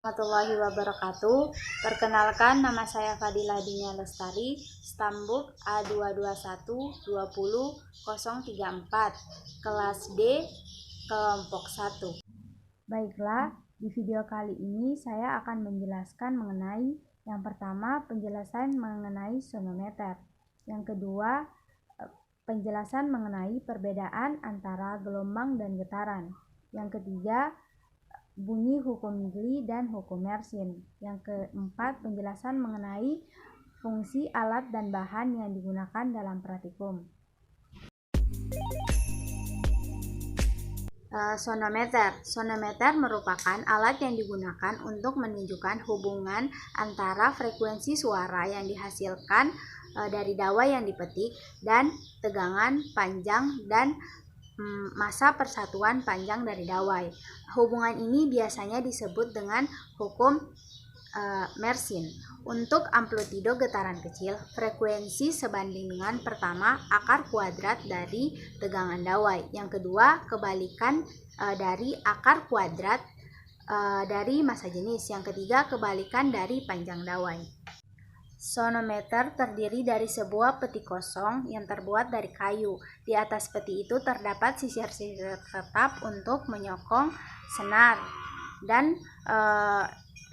Warahmatullahi wabarakatuh. Perkenalkan, nama saya Fadila Dinia Lestari, Stambuk A2212034, kelas D, kelompok 1. Baiklah, di video kali ini saya akan menjelaskan mengenai yang pertama, penjelasan mengenai sonometer. Yang kedua, penjelasan mengenai perbedaan antara gelombang dan getaran. Yang ketiga, bunyi hukum Lee dan hukum Mersenne. Yang keempat, penjelasan mengenai fungsi alat dan bahan yang digunakan dalam praktikum. Sonometer merupakan alat yang digunakan untuk menunjukkan hubungan antara frekuensi suara yang dihasilkan dari dawai yang dipetik dan tegangan panjang dan massa persatuan panjang dari dawai. Hubungan ini biasanya disebut dengan hukum Mersenne. Untuk amplitudo getaran kecil, frekuensi sebanding dengan pertama akar kuadrat dari tegangan dawai. Yang kedua, kebalikan dari akar kuadrat dari massa jenis. Yang ketiga, kebalikan dari panjang dawai. Sonometer terdiri dari sebuah peti kosong yang terbuat dari kayu. Di atas peti itu terdapat sisir-sisir tetap untuk menyokong senar dan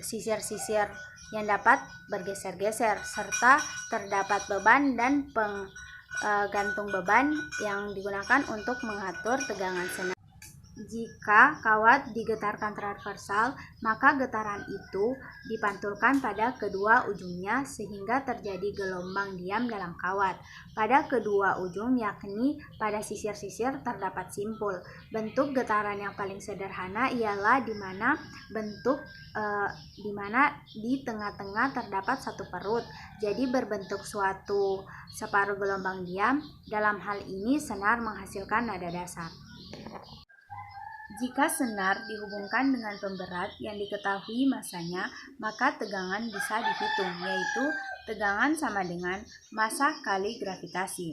sisir-sisir yang dapat bergeser-geser, serta terdapat beban dan penggantung beban yang digunakan untuk mengatur tegangan senar. Jika kawat digetarkan transversal, maka getaran itu dipantulkan pada kedua ujungnya sehingga terjadi gelombang diam dalam kawat. Pada kedua ujung, yakni pada sisir-sisir, terdapat simpul. Bentuk getaran yang paling sederhana ialah di mana di tengah-tengah terdapat satu perut, jadi berbentuk suatu separuh gelombang diam. Dalam hal ini, senar menghasilkan nada dasar. Jika senar dihubungkan dengan pemberat yang diketahui massanya, maka tegangan bisa dihitung, yaitu tegangan sama dengan massa kali gravitasi.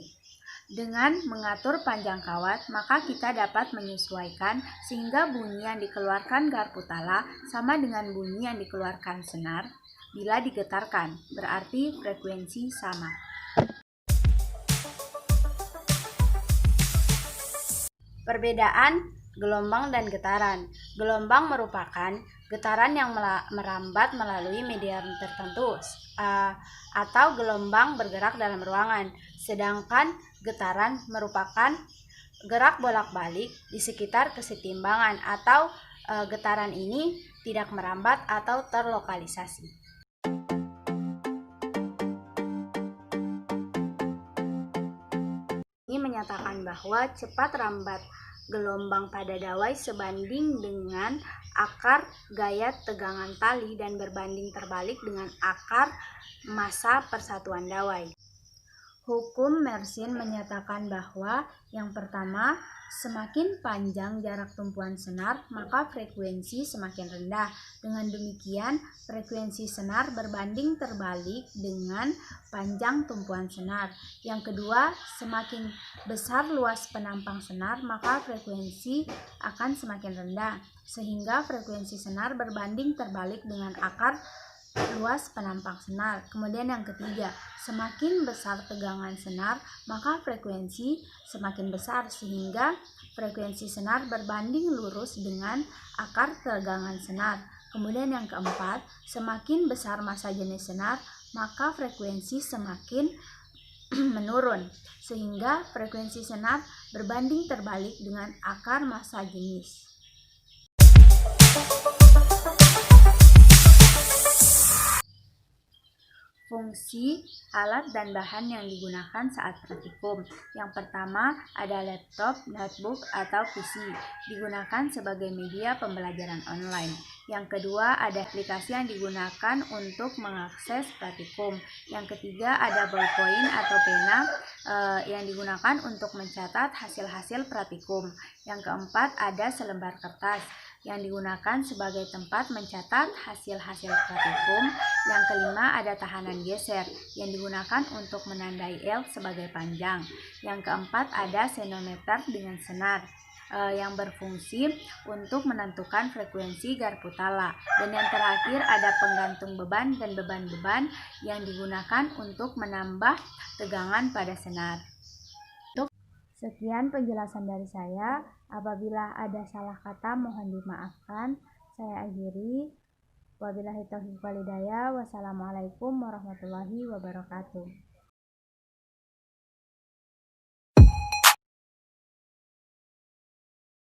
Dengan mengatur panjang kawat, maka kita dapat menyesuaikan sehingga bunyi yang dikeluarkan garpu tala sama dengan bunyi yang dikeluarkan senar bila digetarkan, berarti frekuensi sama. Perbedaan gelombang dan getaran. Gelombang merupakan getaran yang merambat melalui medium tertentu atau gelombang bergerak dalam ruangan. Sedangkan getaran merupakan gerak bolak-balik di sekitar kesetimbangan atau getaran ini tidak merambat atau terlokalisasi. Ini menyatakan bahwa cepat rambat gelombang pada dawai sebanding dengan akar gaya tegangan tali dan berbanding terbalik dengan akar massa persatuan dawai. Hukum Mersenne menyatakan bahwa yang pertama, semakin panjang jarak tumpuan senar, maka frekuensi semakin rendah. Dengan demikian, frekuensi senar berbanding terbalik dengan panjang tumpuan senar. Yang kedua, semakin besar luas penampang senar, maka frekuensi akan semakin rendah, sehingga frekuensi senar berbanding terbalik dengan akar luas penampang senar. Kemudian yang ketiga, semakin besar tegangan senar, maka frekuensi semakin besar sehingga frekuensi senar berbanding lurus dengan akar tegangan senar. Kemudian yang keempat, semakin besar massa jenis senar, maka frekuensi semakin menurun sehingga frekuensi senar berbanding terbalik dengan akar massa jenis. Fungsi, alat, dan bahan yang digunakan saat praktikum. Yang pertama, ada laptop, notebook, atau PC, digunakan sebagai media pembelajaran online. Yang kedua, ada aplikasi yang digunakan untuk mengakses praktikum. Yang ketiga, ada ballpoint atau pena yang digunakan untuk mencatat hasil-hasil praktikum. Yang keempat, ada selembar kertas yang digunakan sebagai tempat mencatat hasil-hasil praktikum. Yang kelima, ada tahanan geser yang digunakan untuk menandai L sebagai panjang. Yang keempat, ada sonometer dengan senar. yang berfungsi untuk menentukan frekuensi Garputala. Dan yang terakhir ada penggantung beban dan beban-beban yang digunakan untuk menambah tegangan pada senar. Sekian penjelasan dari saya. Apabila ada salah kata mohon dimaafkan. Saya akhiri. Wabillahi taufiq wal hidayah. Wassalamualaikum warahmatullahi wabarakatuh.